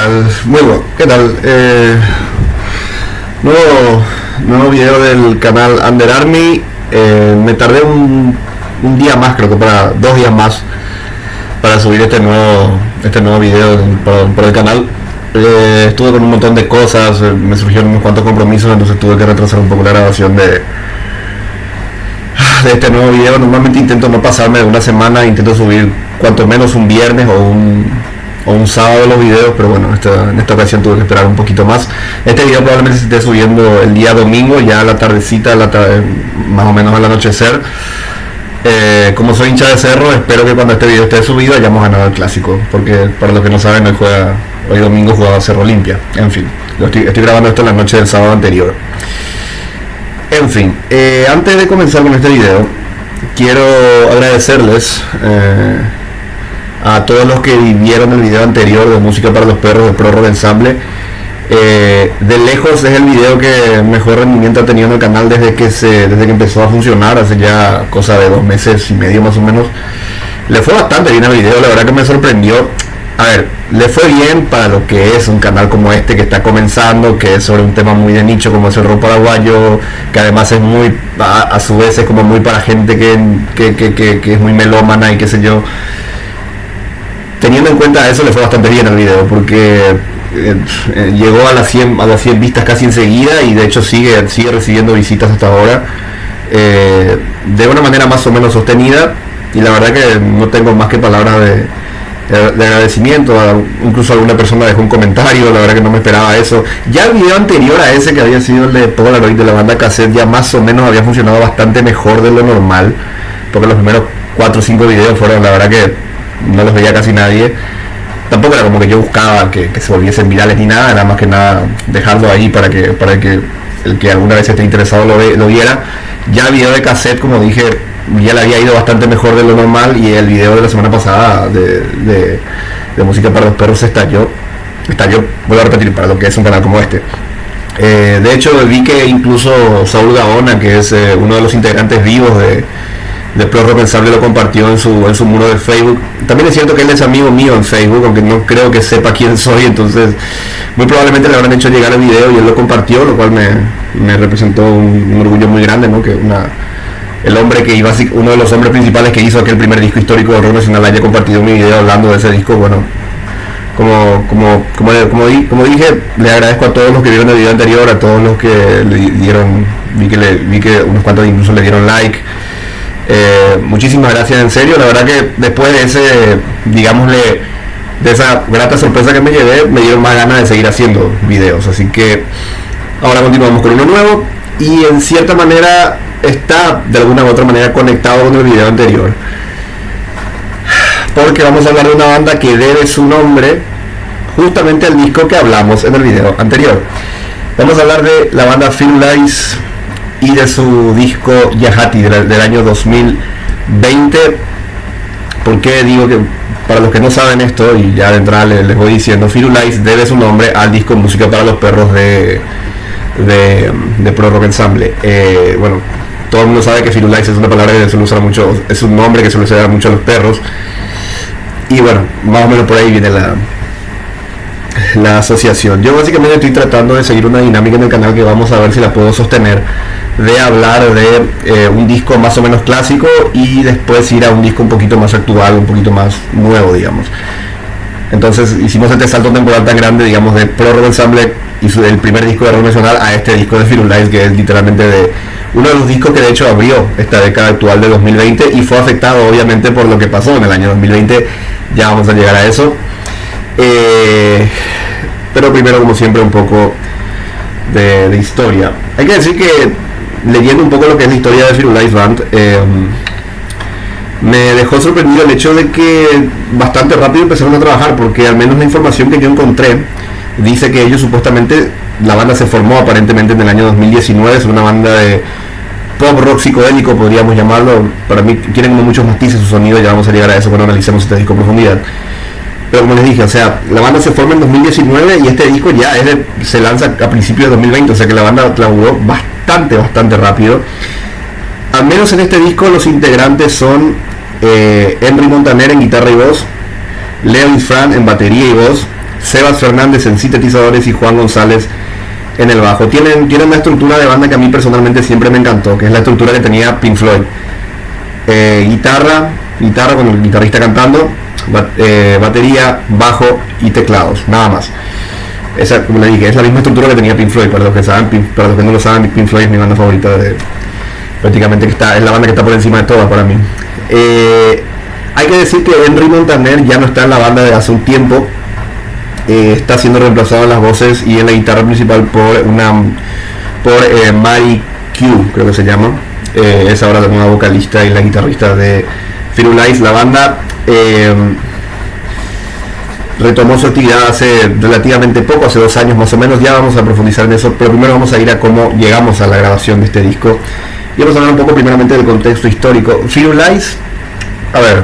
tal? Muy bueno, ¿qué tal? Nuevo video del canal Under Army. Me tardé un día más, creo que para 2 días más, para subir este nuevo video por el canal. Estuve con un montón de cosas, me surgieron unos cuantos compromisos, entonces tuve que retrasar un poco la grabación de este nuevo video. Normalmente intento no pasarme de una semana, intento subir cuanto menos un viernes o un sábado los videos, pero bueno, en esta ocasión tuve que esperar un poquito más. Este video probablemente se esté subiendo el día domingo, ya a la tardecita, más o menos al anochecer. Como soy hincha de Cerro, espero que cuando este video esté subido hayamos ganado el clásico, porque para los que no saben, hoy domingo jugaba Cerro Olimpia. En fin, estoy grabando esto en la noche del sábado anterior. En fin, antes de comenzar con este video, quiero agradecerles a todos los que vieron el video anterior de Música para los Perros de Pro Rock Ensemble. De lejos es el video que mejor rendimiento ha tenido en el canal desde que empezó a funcionar, hace ya cosa de 2 meses y medio más o menos. Le fue bastante bien el video, la verdad que me sorprendió. A ver, le fue bien para lo que es un canal como este que está comenzando, que es sobre un tema muy de nicho como es el rock paraguayo, que además es muy, a su vez es como muy para gente que es muy melómana y qué sé yo. Teniendo en cuenta eso, le fue bastante bien el video, porque llegó a las 100 vistas casi enseguida, y de hecho sigue recibiendo visitas hasta ahora, de una manera más o menos sostenida, y la verdad que no tengo más que palabras de agradecimiento. Incluso alguna persona dejó un comentario, la verdad que no me esperaba eso. Ya el video anterior a ese, que había sido el de Polaroid de la banda Cassette, ya más o menos había funcionado bastante mejor de lo normal, porque los primeros 4 o 5 videos fueron, la verdad que no los veía casi nadie. Tampoco era como que yo buscaba que se volviesen virales ni nada, era más que nada dejarlo ahí para que el que alguna vez esté interesado lo viera. Ya el video de Cassette, como dije, ya le había ido bastante mejor de lo normal, y el video de la semana pasada de Música para los Perros estalló, vuelvo a repetir, para lo que es un canal como este. De hecho, vi que incluso Saúl Gaona, que es uno de los integrantes vivos de Pro Rock Ensemble, lo compartió en su muro de Facebook. También es cierto que él es amigo mío en Facebook, aunque no creo que sepa quién soy, entonces muy probablemente le habrán hecho llegar el video y él lo compartió, lo cual me representó un orgullo muy grande, ¿no? Que uno de los hombres principales que hizo aquel primer disco histórico del rock nacional haya compartido mi video hablando de ese disco. Bueno, como dije, le agradezco a todos los que vieron el video anterior, a todos los que le dieron, vi que unos cuantos incluso le dieron like. Muchísimas gracias, en serio. La verdad que después de de esa grata sorpresa que me llevé, me dieron más ganas de seguir haciendo videos, así que ahora continuamos con uno nuevo, y en cierta manera está de alguna u otra manera conectado con el video anterior, porque vamos a hablar de una banda que debe su nombre justamente al disco que hablamos en el video anterior. Vamos a hablar de la banda Firulais y de su disco Yahati del año 2020. ¿Por qué digo que, para los que no saben esto, y ya de entrada les voy diciendo, Firulais debe su nombre al disco Música para los Perros de Pro Rock Ensemble? Bueno, todo el mundo sabe que Firulais es una palabra que se suele usar mucho, es un nombre que se le suele dar mucho a los perros, y bueno, más o menos por ahí viene la asociación. Yo básicamente estoy tratando de seguir una dinámica en el canal que vamos a ver si la puedo sostener, de hablar de un disco más o menos clásico y después ir a un disco un poquito más actual, un poquito más nuevo, digamos. Entonces hicimos este salto temporal tan grande, digamos, de Pro Rock Ensemble y el primer disco de rock nacional a este disco de Firulais, que es literalmente uno de los discos que de hecho abrió esta década actual de 2020 y fue afectado obviamente por lo que pasó en el año 2020. Ya vamos a llegar a eso. Pero primero, como siempre, un poco de historia. Hay que decir que, leyendo un poco lo que es la historia de Firulais Band, me dejó sorprendido el hecho de que bastante rápido empezaron a trabajar, porque al menos la información que yo encontré dice que ellos supuestamente, la banda se formó aparentemente en el año 2019, es una banda de pop rock psicodélico, podríamos llamarlo. Para mí tienen como muchos matices su sonido, ya vamos a llegar a eso cuando analicemos este disco en profundidad. Pero como les dije, o sea, la banda se forma en 2019 y este disco ya se lanza a principios de 2020, o sea que la banda laburó bastante rápido. Al menos en este disco los integrantes son Henry Montaner en guitarra y voz, Leo Infran en batería y voz, Sebas Fernández en sintetizadores y Juan González en el bajo. Tienen una estructura de banda que a mí personalmente siempre me encantó, que es la estructura que tenía Pink Floyd. Guitarra con el guitarrista cantando, batería, bajo y teclados, nada más. Esa, como le dije, es la misma estructura que tenía Pink Floyd. Para los que no lo saben, Pink Floyd es mi banda favorita prácticamente, es la banda que está por encima de todas para mí. Hay que decir que Henry Montaner ya no está en la banda desde hace un tiempo. Está siendo reemplazado en las voces y en la guitarra principal por Mari Q, creo que se llama. Es ahora la nueva vocalista y la guitarrista de Firulais. La banda retomó su actividad hace relativamente poco, hace 2 años más o menos. Ya vamos a profundizar en eso, pero primero vamos a ir a cómo llegamos a la grabación de este disco. Y vamos a hablar un poco primeramente del contexto histórico. Firulais, a ver,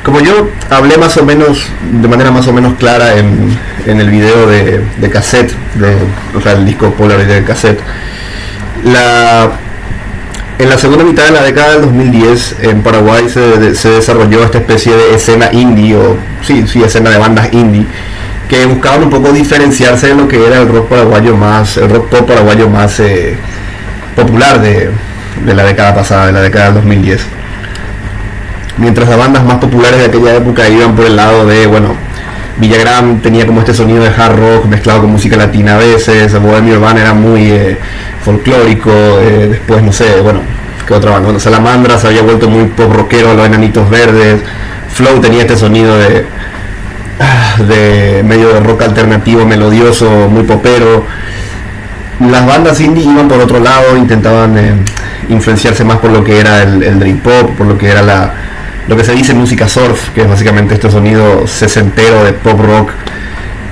como yo hablé más o menos, de manera más o menos clara en el video de cassette, el disco Polaroid de cassette, en la segunda mitad de la década del 2010 en Paraguay se desarrolló esta especie de escena indie, escena de bandas indie, que buscaban un poco diferenciarse de lo que era el rock pop paraguayo más popular de la década pasada, de la década del 2010. Mientras las bandas más populares de aquella época iban por el lado de, Villagrán tenía como este sonido de hard rock mezclado con música latina a veces, Bohemia Urbana era muy folclórico, después ¿qué otra banda? Salamandra se había vuelto muy pop rockero, Los Enanitos Verdes, Flow tenía este sonido de medio de rock alternativo, melodioso, muy popero. Las bandas indie iban por otro lado, intentaban influenciarse más por lo que era el dream pop, por lo que era lo que se dice música surf, que es básicamente este sonido sesentero de pop rock,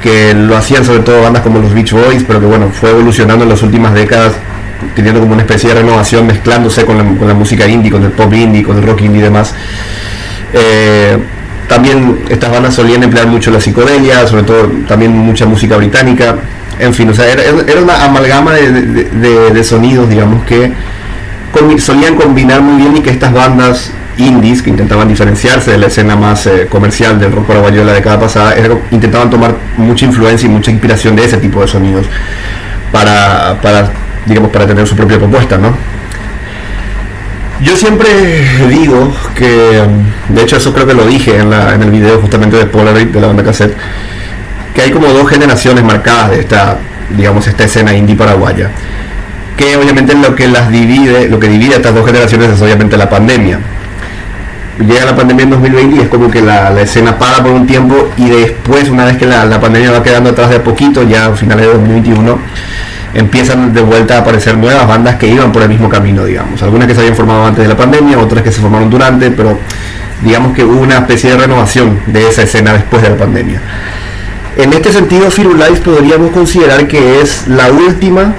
que lo hacían sobre todo bandas como los Beach Boys, pero que fue evolucionando en las últimas décadas, teniendo como una especie de renovación, mezclándose con la música indie, con el pop indie, con el rock indie y demás. También estas bandas solían emplear mucho la psicodelia, sobre todo también mucha música británica, en fin, era una amalgama de sonidos, digamos, que solían combinar muy bien, y que estas bandas indies que intentaban diferenciarse de la escena más comercial del rock paraguayo de la década pasada intentaban tomar mucha influencia y mucha inspiración de ese tipo de sonidos para tener su propia propuesta, ¿no? Yo siempre digo que, de hecho eso creo que lo dije en el video justamente de Polaroid de la banda cassette, que hay como 2 generaciones marcadas de esta escena indie paraguaya, que obviamente lo que divide a estas 2 generaciones es obviamente la pandemia. Llega la pandemia en 2020 y es como que la escena para por un tiempo, y después, una vez que la pandemia va quedando atrás de a poquito, ya a finales de 2021 empiezan de vuelta a aparecer nuevas bandas que iban por el mismo camino, digamos, algunas que se habían formado antes de la pandemia, otras que se formaron durante, pero digamos que hubo una especie de renovación de esa escena después de la pandemia. En este sentido, Firulais podríamos considerar que es la última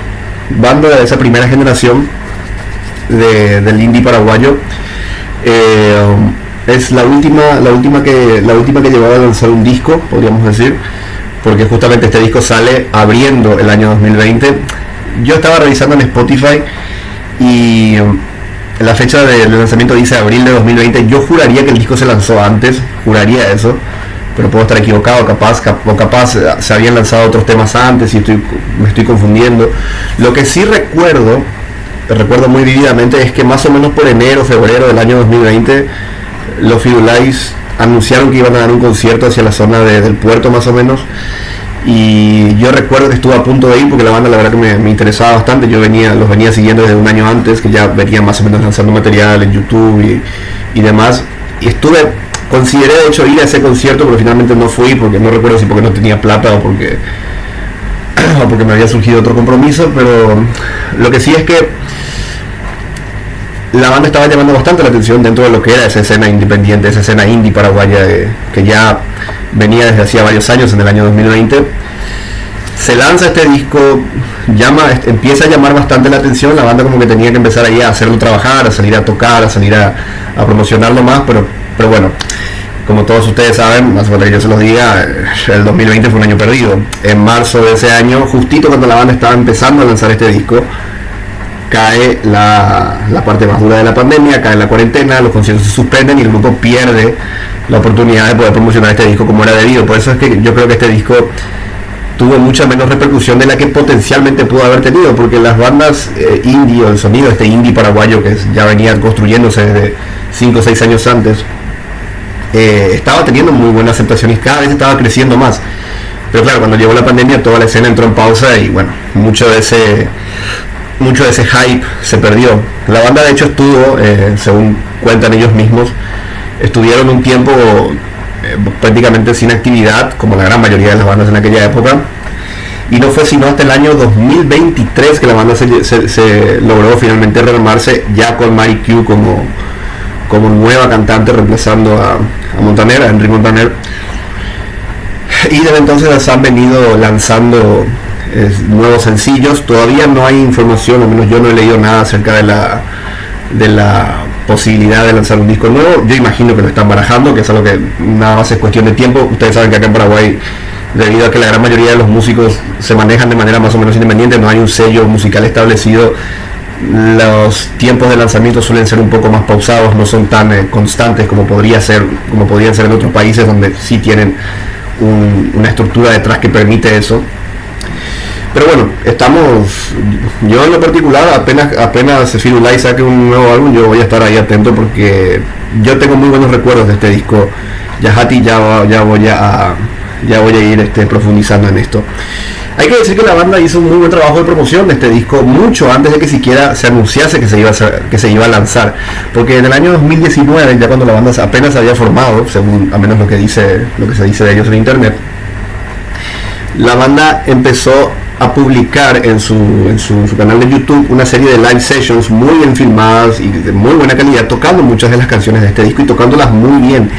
banda de esa primera generación del indie paraguayo. Es la última que llevaba a lanzar un disco, podríamos decir, porque justamente este disco sale abriendo el año 2020. Yo estaba revisando en Spotify y la fecha del lanzamiento dice abril de 2020. Yo juraría que el disco se lanzó antes, juraría eso, pero puedo estar equivocado, capaz se habían lanzado otros temas antes y me estoy confundiendo. Lo que sí recuerdo muy vividamente es que más o menos por enero, febrero del año 2020 los Firulais anunciaron que iban a dar un concierto hacia la zona del puerto más o menos, y yo recuerdo que estuve a punto de ir porque la banda la verdad que me interesaba bastante. Yo los venía siguiendo desde un año antes, que ya venían más o menos lanzando material en YouTube y demás, y consideré de hecho ir a ese concierto, pero finalmente no fui, porque no recuerdo si porque no tenía plata o porque me había surgido otro compromiso. Pero lo que sí es que la banda estaba llamando bastante la atención dentro de lo que era esa escena independiente, esa escena indie paraguaya que ya venía desde hacía varios años, en el año 2020. Se lanza este disco, empieza a llamar bastante la atención. La banda como que tenía que empezar ahí a hacerlo trabajar, a salir a tocar, a salir a promocionarlo más, pero bueno, como todos ustedes saben, más o menos que yo se los diga, el 2020 fue un año perdido. En marzo de ese año, justito cuando la banda estaba empezando a lanzar este disco, cae la parte más dura de la pandemia, cae la cuarentena, los conciertos se suspenden y el grupo pierde la oportunidad de poder promocionar este disco como era debido. Por eso es que yo creo que este disco tuvo mucha menos repercusión de la que potencialmente pudo haber tenido, porque las bandas indie, o el sonido este indie paraguayo que ya venía construyéndose desde 5 o 6 años antes, estaba teniendo muy buena aceptación y cada vez estaba creciendo más. Pero claro, cuando llegó la pandemia toda la escena entró en pausa y bueno, mucho de ese hype se perdió. La banda de hecho estuvo, según cuentan ellos mismos, estuvieron un tiempo prácticamente sin actividad, como la gran mayoría de las bandas en aquella época, y no fue sino hasta el año 2023 que la banda se logró finalmente rearmarse, ya con Mari Q como nueva cantante, reemplazando a Montaner, a Henry Montaner, y desde entonces han venido lanzando nuevos sencillos. Todavía no hay información, al menos yo no he leído nada acerca de la posibilidad de lanzar un disco nuevo. Yo imagino que lo están barajando, que es algo que nada más es cuestión de tiempo. Ustedes saben que acá en Paraguay, debido a que la gran mayoría de los músicos se manejan de manera más o menos independiente, no hay un sello musical establecido, los tiempos de lanzamiento suelen ser un poco más pausados, no son tan constantes como podrían ser en otros países donde sí tienen una estructura detrás que permite eso. Pero bueno, yo en lo particular, apenas Firulais saque un nuevo álbum, yo voy a estar ahí atento, porque yo tengo muy buenos recuerdos de este disco. Yahati ya voy a ir profundizando en esto. Hay que decir que la banda hizo un muy buen trabajo de promoción de este disco mucho antes de que siquiera se anunciase que se iba a lanzar, porque en el año 2019, ya cuando la banda apenas se había formado, según al menos lo que se dice de ellos en internet, la banda empezó a publicar en su canal de YouTube una serie de live sessions muy bien filmadas y de muy buena calidad, tocando muchas de las canciones de este disco y tocándolas muy bien.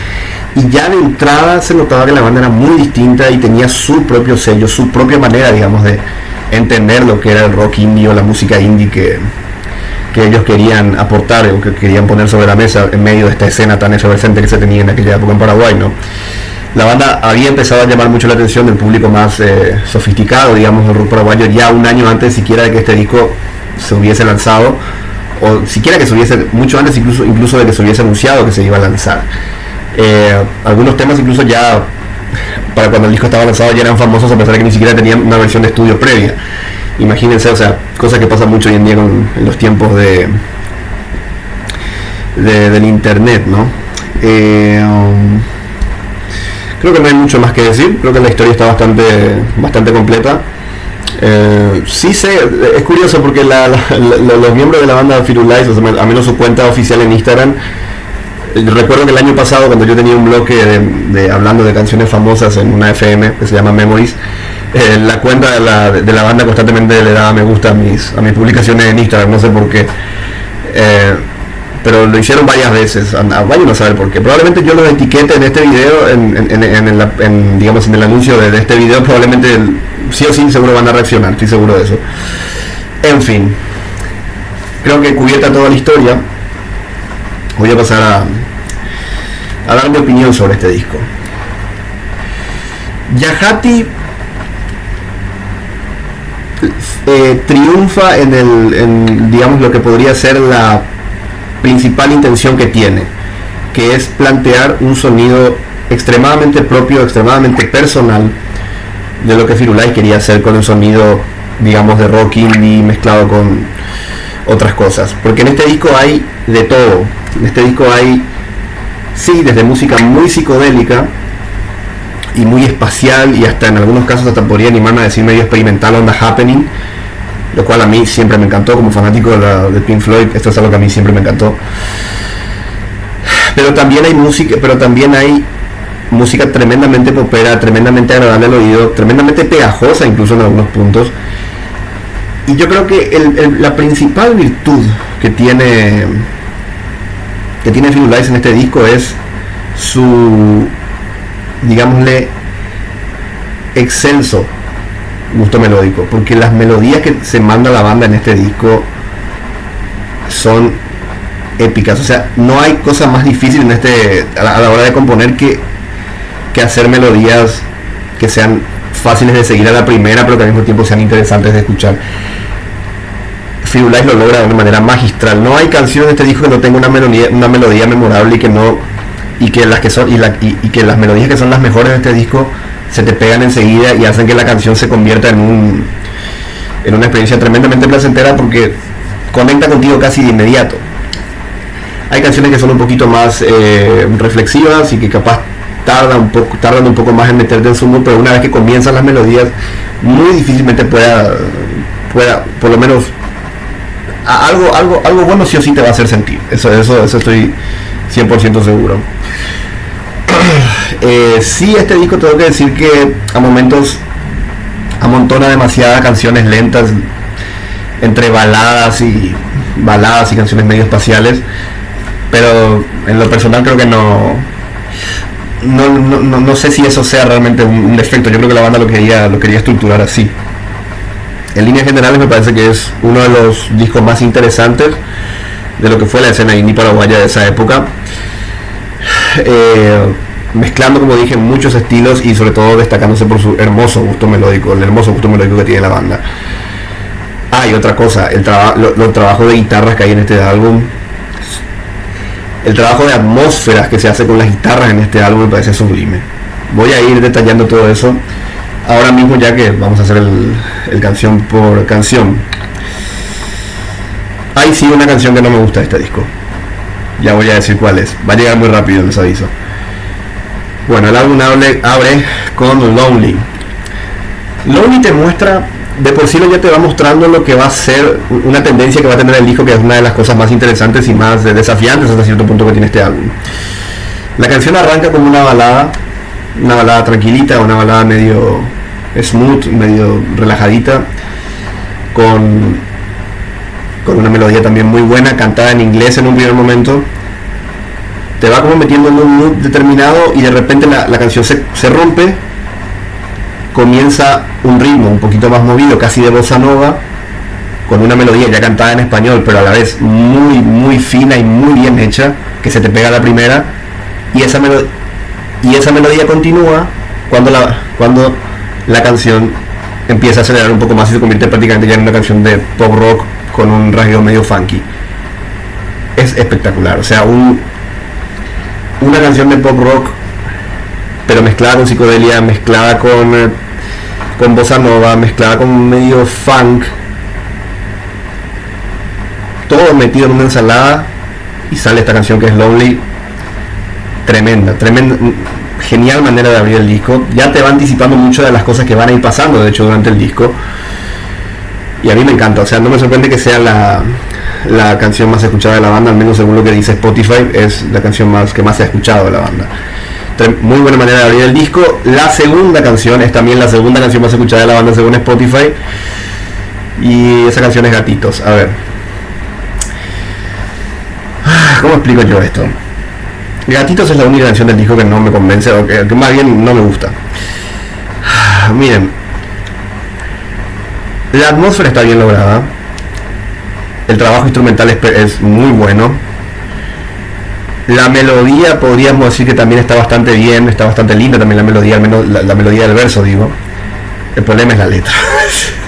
Y ya de entrada se notaba que la banda era muy distinta y tenía su propio sello, su propia manera, digamos, de entender lo que era el rock indie o la música indie que ellos querían aportar o que querían poner sobre la mesa en medio de esta escena tan efervescente que se tenía en aquella época en Paraguay, ¿no? La banda había empezado a llamar mucho la atención del público más sofisticado, digamos, del rock paraguayo, ya un año antes siquiera de que este disco se hubiese lanzado, o siquiera que se hubiese, mucho antes incluso de que se hubiese anunciado que se iba a lanzar. Algunos temas incluso ya para cuando el disco estaba lanzado ya eran famosos, a pesar de que ni siquiera tenían una versión de estudio previa. Imagínense, o sea, cosas que pasan mucho hoy en día en los tiempos del internet, ¿no? Creo que no hay mucho más que decir, creo que la historia está bastante completa. Sí sé, es curioso porque los miembros de la banda Firulais, o sea, a menos su cuenta oficial en Instagram, recuerdo que el año pasado, cuando yo tenía un bloque hablando de canciones famosas en una FM que se llama Memories, la cuenta de la banda constantemente le daba me gusta a mis publicaciones en Instagram, no sé por qué, pero lo hicieron varias veces. Vayan a saber por qué. Probablemente yo los etiquete en este video, digamos en el anuncio de este video, probablemente sí o sí seguro van a reaccionar, estoy seguro de eso. En fin, creo que cubierta toda la historia, voy a pasar a dar mi opinión sobre este disco. Yahati triunfa en digamos lo que podría ser la principal intención que tiene, que es plantear un sonido extremadamente propio, extremadamente personal de lo que Firulais quería hacer con un sonido, digamos, de rock indie mezclado con otras cosas, porque en este disco hay de todo. En este disco hay, sí, desde música muy psicodélica y muy espacial, y hasta en algunos casos hasta podría animarme a decir medio experimental, onda happening, lo cual a mí siempre me encantó como fanático de Pink Floyd. Esto es algo que a mí siempre me encantó. Pero también hay música tremendamente popera, tremendamente agradable al oído, tremendamente pegajosa incluso en algunos puntos. Y yo creo que la principal virtud que tiene Firulais en este disco es su, digámosle, excelso gusto melódico, porque las melodías que se manda la banda en este disco son épicas. O sea, no hay cosa más difícil a la hora de componer que hacer melodías que sean fáciles de seguir a la primera, pero que al mismo tiempo sean interesantes de escuchar. Firulais lo logra de una manera magistral. No hay canción de este disco que no tenga una melodía memorable y y que las que son y que las melodías que son las mejores de este disco se te pegan enseguida y hacen que la canción se convierta en una experiencia tremendamente placentera porque conecta contigo casi de inmediato. Hay canciones que son un poquito más reflexivas y que capaz tardan un poco más en meterte en su mood, pero una vez que comienzan las melodías muy difícilmente pueda por lo menos algo bueno sí o sí te va a hacer sentir. Eso estoy 100% seguro. Sí, este disco tengo que decir que a momentos amontona demasiadas canciones lentas entre baladas y canciones medio espaciales, pero en lo personal creo que no sé si eso sea realmente un defecto. Yo creo que la banda lo quería estructurar así. En líneas generales me parece que es uno de los discos más interesantes de lo que fue la escena indie paraguaya de esa época, mezclando, como dije, muchos estilos y sobre todo destacándose por su hermoso gusto melódico, el hermoso gusto melódico que tiene la banda. Y otra cosa, los trabajos de guitarras que hay en este álbum, el trabajo de atmósferas que se hace con las guitarras en este álbum me parece sublime. Voy a ir detallando todo eso ahora mismo, ya que vamos a hacer el canción por canción. Hay sí una canción que no me gusta de este disco. Ya voy a decir cuál es. Va a llegar muy rápido, les aviso. Bueno, el álbum abre con Lonely. Lonely te muestra, de por sí ya te va mostrando lo que va a ser una tendencia que va a tener el disco, que es una de las cosas más interesantes y más desafiantes hasta cierto punto que tiene este álbum. La canción arranca como una balada tranquilita, una balada medio smooth, medio relajadita, con una melodía también muy buena, cantada en inglés en un primer momento. Te va como metiendo en un mood determinado y de repente la canción se rompe, comienza un ritmo un poquito más movido, casi de bossa nova, con una melodía ya cantada en español, pero a la vez muy muy fina y muy bien hecha, que se te pega a la primera, y esa melodía continúa cuando la canción empieza a acelerar un poco más y se convierte prácticamente ya en una canción de pop rock con un rasgueo medio funky. Es espectacular, o sea, una canción de pop rock pero mezclada con psicodelia, mezclada con bossa nova, mezclada con medio funk, todo metido en una ensalada, y sale esta canción que es Lonely. Tremenda, genial manera de abrir el disco. Ya te va anticipando mucho de las cosas que van a ir pasando, de hecho, durante el disco, y a mí me encanta. O sea, no me sorprende que sea la canción más escuchada de la banda, al menos según lo que dice Spotify, es la canción que más se ha escuchado de la banda. Muy buena manera de abrir el disco. La segunda canción es también la segunda canción más escuchada de la banda según Spotify, y esa canción es Gatitos. A ver, ¿cómo explico yo esto? Gatitos es la única canción del disco que no me convence, o que más bien no me gusta. Miren, la atmósfera está bien lograda, el trabajo instrumental es muy bueno, la melodía podríamos decir que también está bastante bien, está bastante linda también la melodía, al menos la melodía del verso, digo. El problema es la letra.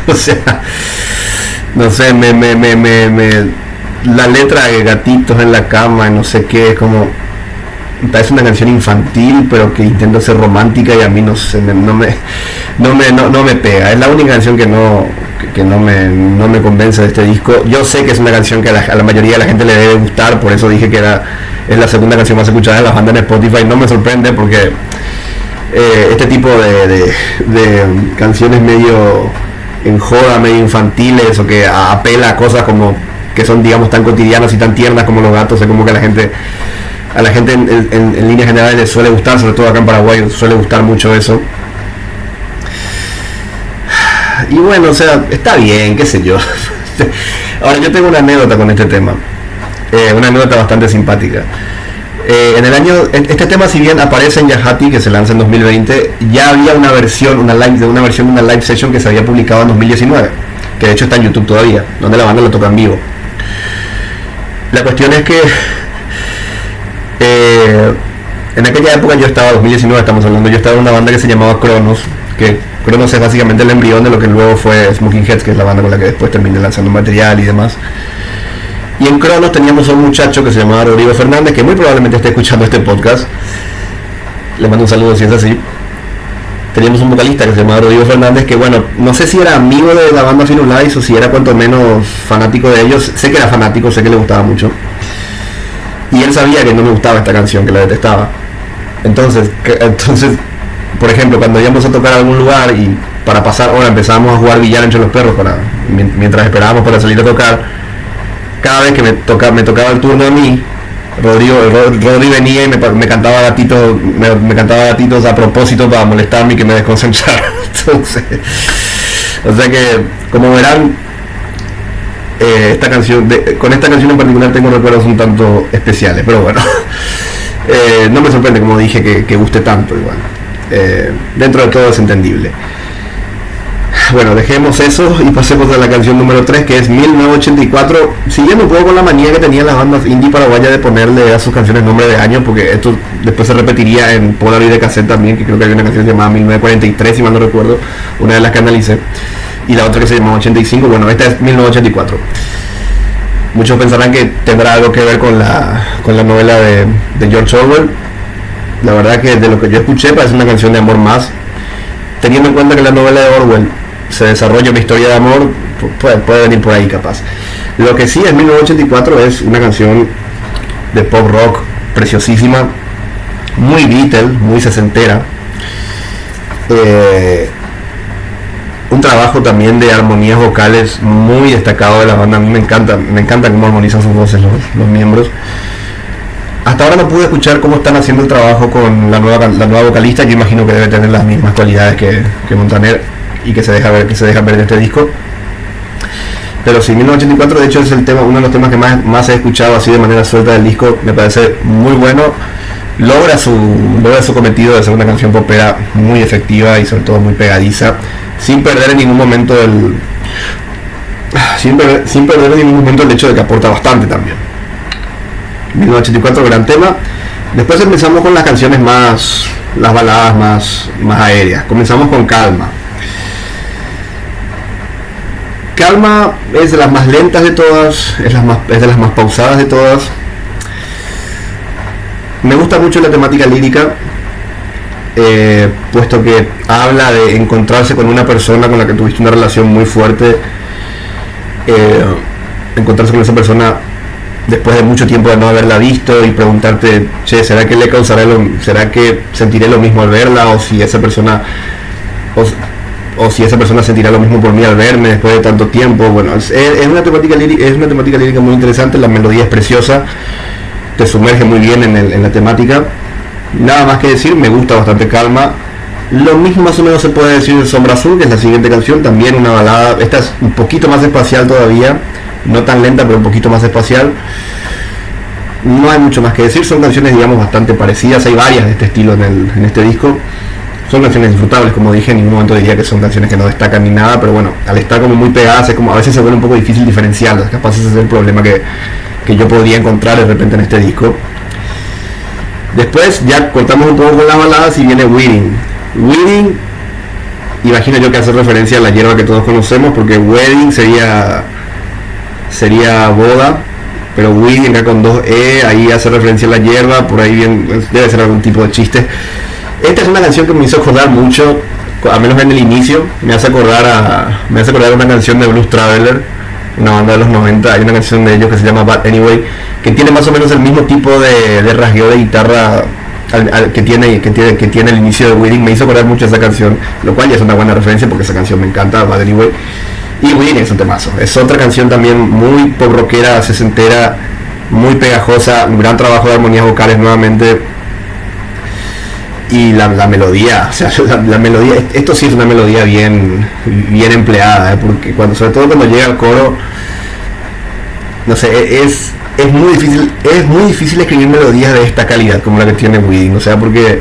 O sea, no sé, la letra de Gatitos en la cama, no sé qué, es como, es una canción infantil pero que intenta ser romántica, y a mí no sé, no me pega. Es la única canción que no me convence de este disco. Yo sé que es una canción que a la mayoría de la gente le debe gustar, por eso dije que es la segunda canción más escuchada de la banda en Spotify. No me sorprende porque este tipo de canciones medio en joda, medio infantiles, o que apela a cosas como que son, digamos, tan cotidianas y tan tiernas como los gatos, es como que a la gente en líneas generales les suele gustar, sobre todo acá en Paraguay suele gustar mucho eso. Y bueno, o sea, está bien, qué sé yo. Ahora, yo tengo una anécdota con este tema, una anécdota bastante simpática. En el año, este tema, si bien aparece en Yahati, que se lanza en 2020, ya había una versión de una live session que se había publicado en 2019, que de hecho está en YouTube todavía, donde la banda lo toca en vivo. La cuestión es que en aquella época yo estaba, 2019 estamos hablando, yo estaba en una banda que se llamaba Cronos, que Cronos es básicamente el embrión de lo que luego fue Smoking Heads, que es la banda con la que después terminé lanzando material y demás. Y en Cronos teníamos a un muchacho que se llamaba Rodrigo Fernández, que muy probablemente esté escuchando este podcast. Le mando un saludo si es así. Teníamos un vocalista que se llamaba Rodrigo Fernández, que bueno, no sé si era amigo de la banda Firulais o si era cuanto menos fanático de ellos. Sé que era fanático, sé que le gustaba mucho. Y él sabía que no me gustaba esta canción, que la detestaba. Entonces, por ejemplo, cuando íbamos a tocar a algún lugar y para pasar hora empezábamos a jugar billar entre los perros mientras esperábamos para salir a tocar, cada vez que me tocaba el turno a mí, Rodri venía y me cantaba gatitos, me cantaba gatitos a propósito para molestarme y que me desconcentrara. Entonces, o sea que, como verán, esta canción, con esta canción en particular tengo recuerdos un tanto especiales, pero bueno, no me sorprende, como dije, que guste tanto igual. Dentro de todo es entendible. Bueno, dejemos eso y pasemos a la canción número 3, que es 1984. Siguiendo un poco con la manía que tenían las bandas indie paraguayas de ponerle a sus canciones nombre de año, porque esto después se repetiría en Polaroid de cassette también, que creo que había una canción llamada 1943, si mal no recuerdo, una de las que analicé, y la otra que se llamaba 85. Bueno, esta es 1984. Muchos pensarán que tendrá algo que ver con la novela de George Orwell. La verdad que de lo que yo escuché parece una canción de amor más, teniendo en cuenta que la novela de Orwell se desarrolla una historia de amor, puede venir por ahí capaz. Lo que sí es 1984 es una canción de pop rock preciosísima, muy Beatle, muy sesentera, un trabajo también de armonías vocales muy destacado de la banda. A mí me encanta cómo armonizan sus voces los miembros. Hasta ahora no pude escuchar cómo están haciendo el trabajo con la nueva vocalista, que imagino que debe tener las mismas cualidades que Montaner y que se deja ver en este disco. Pero sí, 1984 de hecho es uno de los temas que más he escuchado así de manera suelta del disco. Me parece muy bueno. Logra su cometido de ser una canción popera muy efectiva y sobre todo muy pegadiza, sin perder en ningún momento el hecho de que aporta bastante también. 1984, gran tema. Después empezamos con las canciones las baladas más aéreas. Comenzamos con Calma. Calma es de las más lentas de todas, es de las más pausadas de todas. Me gusta mucho la temática lírica, puesto que habla de encontrarse con una persona con la que tuviste una relación muy fuerte, encontrarse con esa persona después de mucho tiempo de no haberla visto y preguntarte, ¿será que será que sentiré lo mismo al verla? O si esa persona sentirá lo mismo por mí al verme después de tanto tiempo. Bueno, es una temática lírica muy interesante. La melodía es preciosa, te sumerge muy bien en la temática. Nada más que decir, me gusta bastante Calma. Lo mismo más o menos se puede decir de Sombra Azul, que es la siguiente canción, también una balada. Esta es un poquito más espacial todavía, no tan lenta, pero un poquito más espacial. No hay mucho más que decir, son canciones digamos bastante parecidas, hay varias de este estilo en este disco. Son canciones disfrutables, como dije, en ningún momento diría que son canciones que no destacan ni nada, pero bueno, al estar como muy pegadas, es como a veces se vuelve un poco difícil diferenciarlas. Capaz ese es el problema que yo podría encontrar de repente en este disco. Después ya cortamos un poco con las baladas y viene Wedding. Wedding, imagino yo que hace referencia a la hierba que todos conocemos, porque Wedding sería boda, pero Wedding acá con 2E, ahí hace referencia a la hierba, por ahí bien, debe ser algún tipo de chiste. Esta es una canción que me hizo acordar mucho, al menos en el inicio, me hace acordar a una canción de Blues Traveler, una banda de los 90. Hay una canción de ellos que se llama Bad Anyway, que tiene más o menos el mismo tipo de rasgueo de guitarra que tiene el inicio de Wedding. Me hizo acordar mucho esa canción, lo cual ya es una buena referencia porque esa canción me encanta, Bad Anyway. Y Wedding es un temazo, es otra canción también muy pop rockera, sesentera, muy pegajosa, un gran trabajo de armonías vocales nuevamente. Y la melodía, o sea, la melodía, esto sí es una melodía bien empleada, porque sobre todo cuando llega al coro, no sé, es muy difícil escribir melodías de esta calidad como la que tiene Wedding, o sea, porque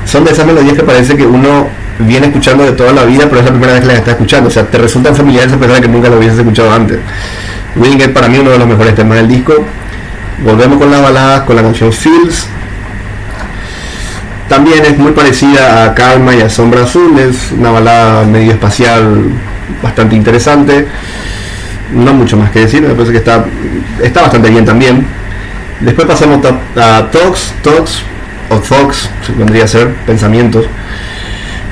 son de esas melodías que parece que uno viene escuchando de toda la vida, pero es la primera vez que las está escuchando, o sea, te resultan familiares a pesar de que nunca lo hubieses escuchado antes. Wedding es para mí uno de los mejores temas del disco. Volvemos con las baladas, con la canción Feels. También es muy parecida a Calma y a Sombra Azul, es una balada medio espacial bastante interesante. no mucho más que decir, me parece que está bastante bien también. Después pasamos a Thoughts, o Thoughts, vendría a ser Pensamientos.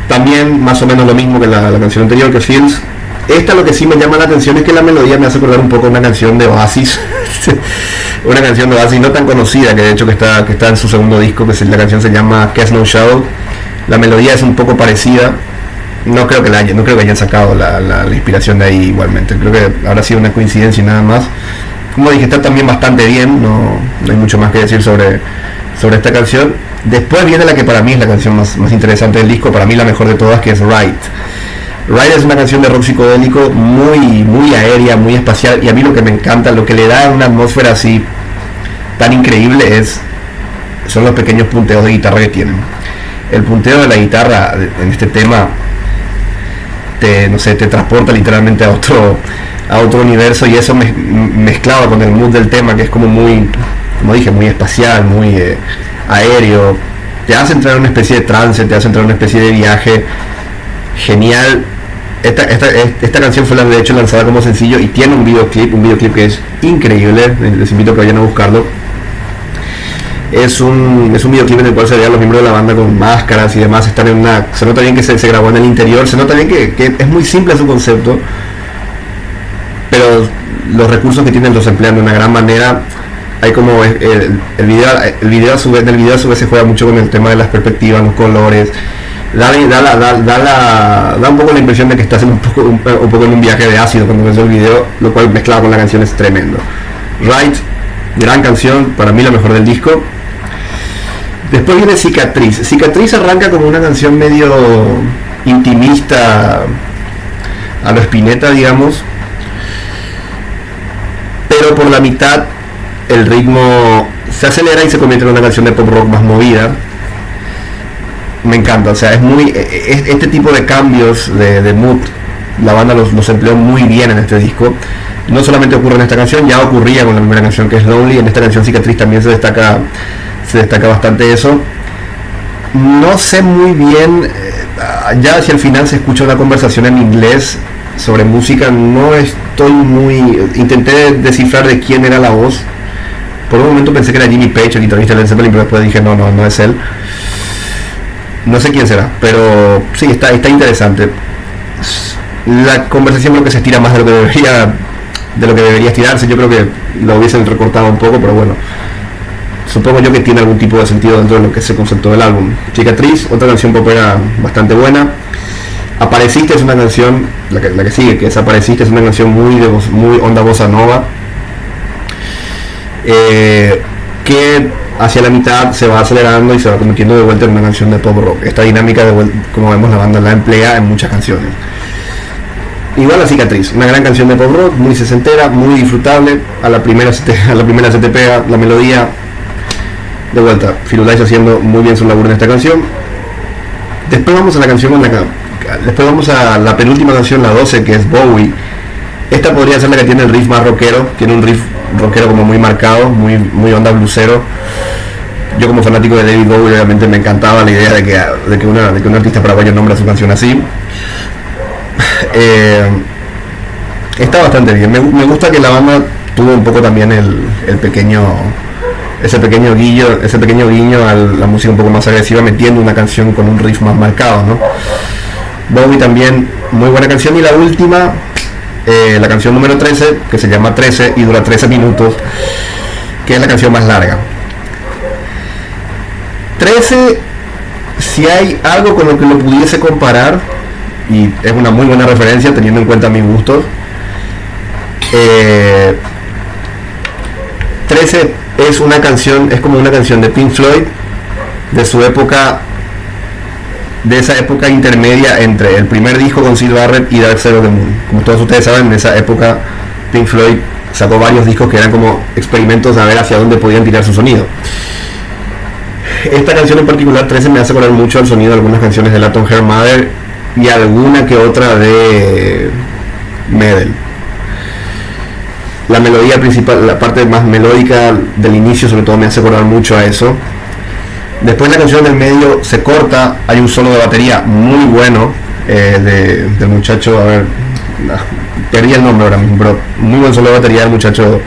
También más o menos lo mismo que la canción anterior, que Feels. Esta lo que sí me llama la atención es que la melodía me hace acordar un poco una canción de Oasis. Una canción de Oasis no tan conocida, que de hecho que está en su segundo disco, que la canción se llama Cast No Shadow. La melodía es un poco parecida. No creo que hayan sacado la inspiración de ahí igualmente. Creo que habrá sido una coincidencia y nada más. Como dije, está también bastante bien. No hay mucho más que decir sobre esta canción. Después viene la que para mí es la canción más interesante del disco, para mí la mejor de todas, que es Right. Right es una canción de rock psicodélico muy aérea, muy espacial, y a mí lo que me encanta, lo que le da una atmósfera así tan increíble son los pequeños punteos de guitarra que tienen. El punteo de la guitarra en este tema te transporta literalmente a otro universo, y eso mezclado con el mood del tema, que es como muy, como dije, muy espacial, muy aéreo, te hace entrar en una especie de trance, te hace entrar en una especie de viaje genial. Esta canción fue de hecho lanzada como sencillo y tiene un videoclip que es increíble. Les invito a que vayan a buscarlo. Es un videoclip en el cual se veían los miembros de la banda con máscaras y demás. Se nota bien que se grabó en el interior, se nota bien que es muy simple su concepto, pero los recursos que tienen los emplean de una gran manera. Hay como el video a su vez se juega mucho con el tema de las perspectivas, los colores. Da un poco la impresión de que estás un poco en un viaje de ácido cuando ves el video, lo cual mezclado con la canción es tremendo. Right, gran canción, para mí la mejor del disco. Después viene Cicatriz. Cicatriz arranca como una canción medio intimista, a lo Spinetta, digamos, pero por la mitad el ritmo se acelera y se convierte en una canción de pop rock más movida. Me encanta, o sea, este tipo de cambios de mood, la banda los empleó muy bien en este disco. No solamente ocurre en esta canción, ya ocurría con la primera canción, que es Lonely. En esta canción Cicatriz también se destaca bastante eso. No sé muy bien, ya hacia el final se escucha una conversación en inglés sobre música. No estoy intenté descifrar de quién era la voz. Por un momento pensé que era Jimmy Page, el guitarrista de Led Zeppelin, pero después dije no es él. No sé quién será, pero sí, está interesante. La conversación creo que se estira más de lo que debería estirarse. Yo creo que lo hubiesen recortado un poco, pero bueno, supongo yo que tiene algún tipo de sentido dentro de lo que es el concepto del álbum. Cicatriz, otra canción popera bastante buena. Apareciste es una canción, la que sigue, que es Apareciste, es una canción muy onda bossa nova, que hacia la mitad se va acelerando y se va convirtiendo de vuelta en una canción de pop rock. Esta dinámica, como vemos, la banda la emplea en muchas canciones. Igual a Cicatriz, una gran canción de pop rock, muy sesentera, muy disfrutable. A la primera se te pega la melodía. De vuelta, Firulais haciendo muy bien su labor en esta canción. Después vamos a la penúltima canción, la 12, que es Bowie. Esta podría ser la que tiene el riff más rockero, tiene un riff rockero como muy marcado, muy onda blusero. Yo como fanático de David Bowie obviamente me encantaba la idea de que un artista paraguayo nombra su canción así. Está bastante bien. Me gusta que la banda tuvo un poco también ese pequeño guiño a la música un poco más agresiva, metiendo una canción con un riff más marcado, ¿no? Bowie también, muy buena canción. Y la última, la canción número 13, que se llama 13 y dura 13 minutos, que es la canción más larga. 13, si hay algo con lo que lo pudiese comparar, y es una muy buena referencia teniendo en cuenta mis gustos, 13 es como una canción de Pink Floyd, de su época, de esa época intermedia entre el primer disco con Syd Barrett y Dark Side of the Moon. Como todos ustedes saben, en esa época Pink Floyd sacó varios discos que eran como experimentos a ver hacia dónde podían tirar su sonido. Esta canción en particular, 13, me hace acordar mucho al sonido de algunas canciones de Laton Hair Mother y alguna que otra de Medel. La melodía principal, la parte más melódica del inicio sobre todo, me hace acordar mucho a eso. Después la canción del medio se corta, hay un solo de batería muy bueno del muchacho, a ver, perdí el nombre ahora mismo, pero muy buen solo de batería el muchacho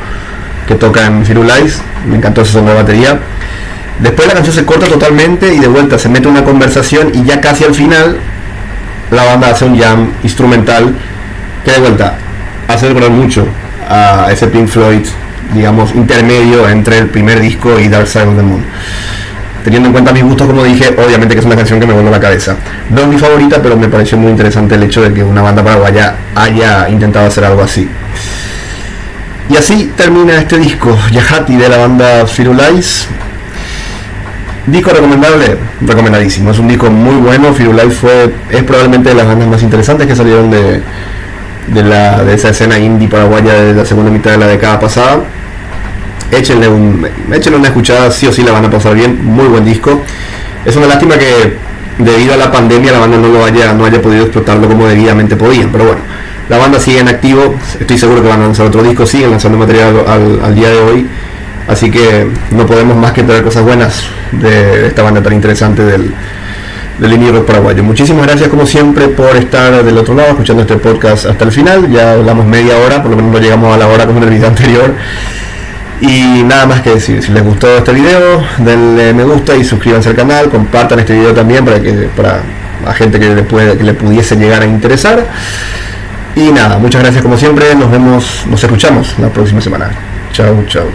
que toca en Firulais, me encantó ese solo de batería. Después la canción se corta totalmente y de vuelta se mete una conversación y ya casi al final la banda hace un jam instrumental que de vuelta hace recordar mucho a ese Pink Floyd, digamos, intermedio entre el primer disco y Dark Side of the Moon. Teniendo en cuenta mis gustos, como dije, obviamente que es una canción que me voló la cabeza. No es mi favorita, pero me pareció muy interesante el hecho de que una banda paraguaya haya intentado hacer algo así. Y así termina este disco, Yahati, de la banda Firulais. Disco recomendable, recomendadísimo, es un disco muy bueno. Firulais es probablemente de las bandas más interesantes que salieron de esa escena indie paraguaya de la segunda mitad de la década pasada. Échenle una escuchada, sí o sí la van a pasar bien, muy buen disco. Es una lástima que debido a la pandemia la banda no haya podido explotarlo como debidamente podían, pero bueno, la banda sigue en activo, estoy seguro que van a lanzar otro disco, siguen lanzando material al día de hoy, así que no podemos más que traer cosas buenas de esta banda tan interesante del indie rock paraguayo. Muchísimas gracias como siempre por estar del otro lado escuchando este podcast hasta el final. Ya hablamos media hora, por lo menos no llegamos a la hora como en el video anterior. Y nada más que decir, si les gustó este video, denle me gusta y suscríbanse al canal, compartan este video también para la gente que le pudiese llegar a interesar. Y nada, muchas gracias como siempre, nos escuchamos la próxima semana. Chao, chao.